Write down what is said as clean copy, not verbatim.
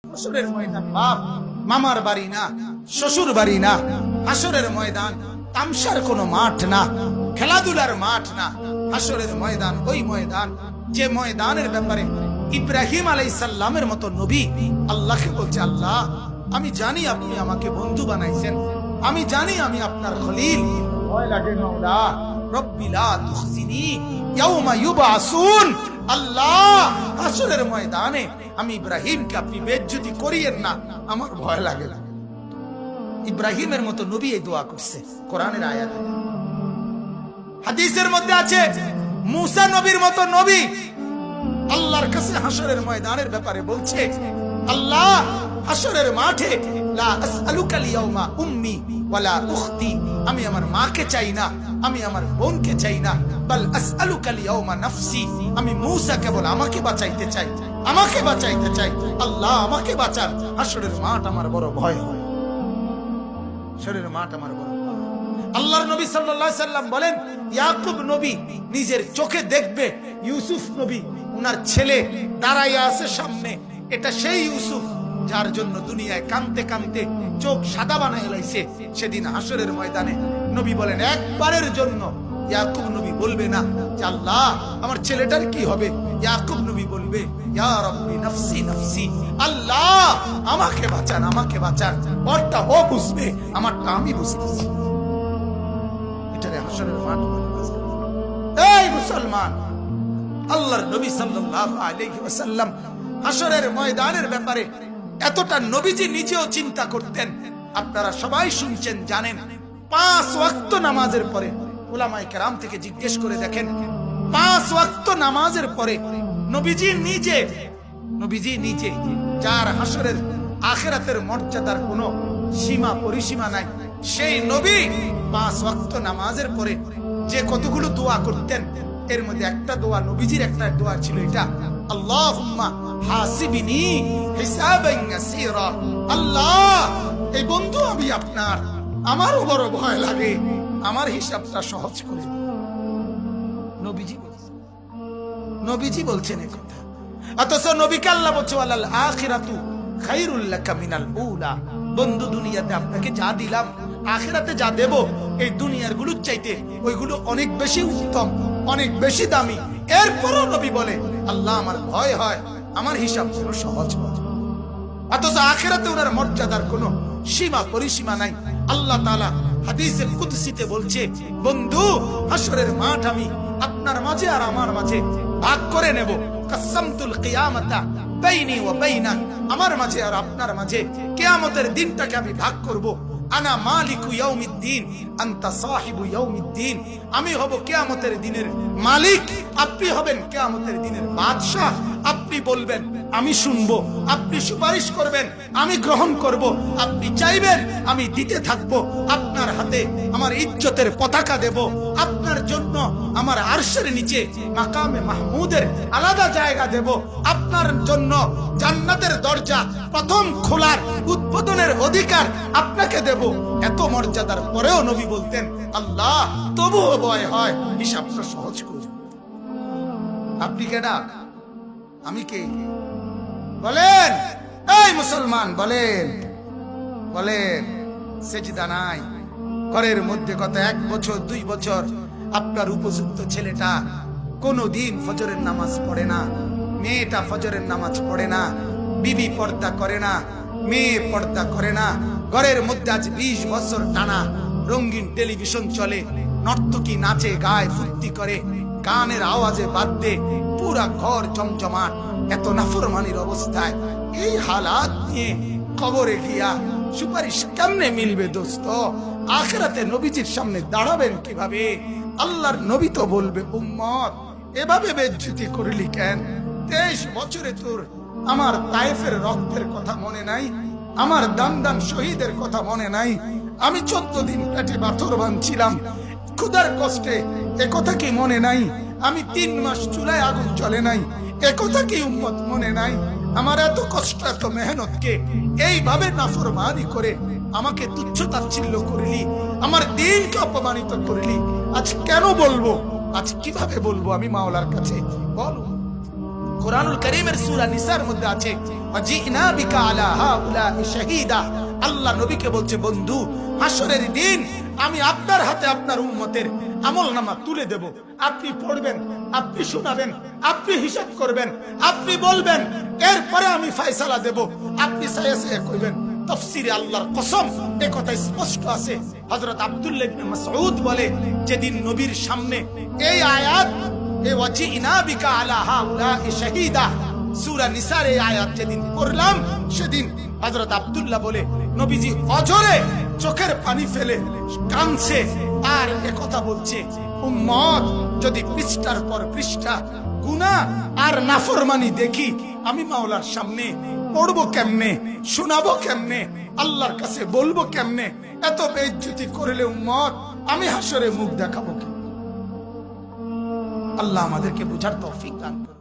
হাসরের ময়দান বাপ মামার বাড়ি না, শ্বশুর বাড়ি না। হাসরের ময়দান তামসার কোনো মাঠ না, খেলাধুলার মাঠ না। হাসরের ময়দান ওই ময়দান যে ময়দানের ব্যাপারে ইব্রাহিম আলাইহিস সালামের মতো নবী আল্লাহকে বলছে, আল্লাহ আমি জানি আপনি আমাকে বন্ধু বানাইছেন, আমি জানি আমি আপনার খলিল। ভয় লাগে মাওলা, রব্বি লা তুখজিনি ইয়াউমা ইউবআসুন। আল্লাহ হাসরের ময়দানে আমি ইব্রাহিমকে আপনি বেইজ্জতি করিয়েন না, আমার ভয় লাগে। ইব্রাহিমের মতো নবী এই দোয়া করছে কোরআনের আয়াতে। হাদিসের মধ্যে আছে মুসা নবীর মতো নবী আল্লাহর কাছে হাসরের ময়দানের ব্যাপারে বলছে, আল্লাহ হাসরের মাঠে লা আসআলুকা লিয়াউমা উম্মি ওয়ালা উখতি, আমি আমার মাকে চাই না, আমি আমার বোনকে চাই না, বাল আসআলুকা লিয়াউমা নাফসি, আমি মুসা কেবল আমাকে বাঁচাইতে চাই, আমাকে বাঁচাইতে চাই। আল্লাহ আমাকে বাঁচান, হাসরের মাঠ আমার বড় ভয় হয়, হাসরের মাঠ আমার বড় ভয়। আল্লাহর নবী সাল্লাল্লাহু আলাইহি সাল্লাম বলেন, ইয়াকুব নবী নিজের চোখে দেখবে ইউসুফ নবী উনার ছেলে দাঁড়াইয়া আছে সামনে, এটা সেই ইউসুফ যার জন্য দুনিয়ায় কাঁদতে কাঁদতে চোখ সাদা বানায় লাইছে। সেদিন হাসরের ময়দানে নবী বলেন, একবারের জন্য ইয়াকুব নবী বলবে না যে আল্লাহ আমার ছেলেটার কি হবে, ইয়াকুব নবী বলবে, ইয়া রাব্বি নাফসি নাফসি, আল্লাহ আমাকে বাঁচান, আমাকে বাঁচান। ওরটা ও বুঝবে, আমারটা আমি বুঝতেছি। এটারে হাসরের মাঠ। এই মুসলমান, আল্লাহর নবী সাল্লাল্লাহু আলাইহি ওয়াসাল্লাম হাসরের ময়দানের ব্যাপারে এতটা নবীজি নিজেও চিন্তা করতেন। আপনারা সবাই শুনছেন, জানেন, 5 ওয়াক্ত নামাজের পরে উলামায়ে কেরাম থেকে জিজ্ঞেস করে দেখেন, 5 ওয়াক্ত নামাজের পরে নবীজি নিজে যার হাসরের আখিরাতের মর্যাদার কোনো সীমা পরিসীমা নাই, সেই নবী 5 ওয়াক্ত নামাজের পরে যে কতগুলো দোয়া করতেন, এর মধ্যে একটা দোয়া, নবীজির একটা দোয়া ছিল এটা, আল্লাহুম্মা হাসিবিনি হিসাবান ইয়াসীরা। আল্লাহ এই বন্ধু আমি আপনার, আমারও বড় ভয় লাগে, আমার হিসাবটা সহজ করে দিন। নবীজি বলছেন এই কথা, অথচ নবীকে আল্লাহ বলছে ওয়ালাল আখিরাতু খায়রুল লাকা মিনাল উলা। বন্ধু দুনিয়াতে আপনাকে যা দিলাম, আখিরাতে যা দেব, এই দুনিয়ার গুলোর চাইতে ওইগুলো অনেক বেশি উত্তম, অনেক বেশি দামি। এরপরও নবী বলে, আল্লাহ আমার ভয় হয় আমার হিসাব যেন সহজ হয়। অথচ আখিরাতে ওনার মর্যাদার কোনো সীমা পরিসীমা নাই। আল্লাহ তাআলা হাদিসে কুদসিতে বলছে, বন্ধু হাসরের মাঠ আমি আপনার মাঝে আর আমার মাঝে ভাগ করে নেব। কাসামতুল কিয়ামাতা বাইনি ওয়া বাইনা, আমার মাঝে আর আপনার মাঝে কিয়ামতের দিনটাকে আমি ভাগ করব। আনা মালিকু ইয়াউমিদ্দিন আনতা সাহিবু ইয়াউমিদ্দিন, আমি হব কিয়ামতের দিনের মালিক, আপনি হবেন কিয়ামতের দিনের বাদশা। আপনি বলবেন আমি শুনবো, আপনি সুপারিশ করবেন আমি গ্রহণ করব, আপনি চাইবেন আমি দিতে থাকবো। আপনার হাতে আমার ইজ্জতের পতাকা দেব, আপনার জন্য আমার আরশের নিচে মাকামে মাহমুদের আলাদা জায়গা দেব, আপনার জন্য জান্নাতের দরজা প্রথম খোলার উদ্বোধনের অধিকার আপনাকে দেব। এত মর্যাদার পরেও নবী বলতেন, আল্লাহ তবুও ভয় হয় হিসাবটা সহজ করে। আপনি কেডা, আমি কে? বলেন এই মুসলমান, বলেন বলেন। সেজদা নাই ঘরের মধ্যে, কত 1 বছর 2 বছর আপনার উপযুক্ত ছেলেটা কোনদিন ফজরের নামাজ পড়ে না, মেয়েটা ফজরের নামাজ পড়ে না, বিবি পর্দা করে না, মেয়ে পর্দা করে না। ঘরের মধ্যে আজ 20 বছর টানা রঙিন টেলিভিশন চলে, নর্তকী নাচে গায় ফুর্তি করে, গানের আওয়াজে বাদ্যে পুরা ঘর জমজমাট। এত নাফরমানির অবস্থায় এই হালাত নিয়ে কবরে গিয়া সুপারিশ কেমনে মিলবে দোস্ত? আখিরাতে নবীজির সামনে দাঁড়াবেন কিভাবে? আল্লাহর নবী তো বলবে, উম্মত এভাবে বেজ্জতি করলি কেন? 23 বছরে তোর আমার তায়েফের রক্তের কথা মনে নাই? আমার দান শহীদের কথা মনে নাই? আমি 14 দিন পেটে পাথর বাঁধছিলাম ক্ষুধার কষ্টে, একথা কি মনে নাই? আমি 3 মাস চুলায় আগুন জ্বলে নাই, একথা কি উম্মত মনে নাই? আমার এত কষ্ট এত মেহনতকে এইভাবে নাফরমানি করে আমাকে তুচ্ছ তাচ্ছিল্য করলি, আমার দিনকে অপমানিত করলি। আজ কেন বলবো, আজ কিভাবে বলবো আমি মাওলার কাছে? বল কুরআনুল কারীমের সূরা নিসার মধ্যে আছে ওয়াজিনা বিকা আলা হাউলাই শাহীদা। আল্লাহ নবীকে বলছে, বন্ধু হাসরের দিন আমি আপনার হাতে আপনার উম্মতের আমলনামা তুলে দেব। আপনি পড়বেন, আপনি শোনাবেন, আপনি হিসাব করবেন, আপনি বলবেন, এরপরে আমি ফয়সালা দেব। আপনি সায়া সায়া কইবেন। তাফসীরে আল্লাহর কসম এই কথা স্পষ্ট আছে। হযরত আব্দুল্লাহ ইবনে মাসউদ বলে, যেদিন নবীর সামনে এই আয়াত এই ওয়াজিনা বিকা আলা হাউলাই শাহীদা সূরা নিসার এই আয়াত যেদিন পড়লাম, সেদিন হযরত আব্দুল্লাহ বলে, নবীজি অঝরে চোখের পানি ফেলে কাঁদছে আর একথা বলছে, উম্মত যদি পৃষ্ঠার পর পৃষ্ঠা গুনাহ আর নাফরমানি দেখি, আমি মাওলার সামনে পড়বো কেমনে, শোনাবো কেমনে, আল্লাহর কাছে বলবো কেমনে? এত বেইজ্জতি করলে উম্মত আমি হাসরে মুখ দেখাবো কি? আল্লাহ আমাদেরকে বুঝার তৌফিক দান করুন।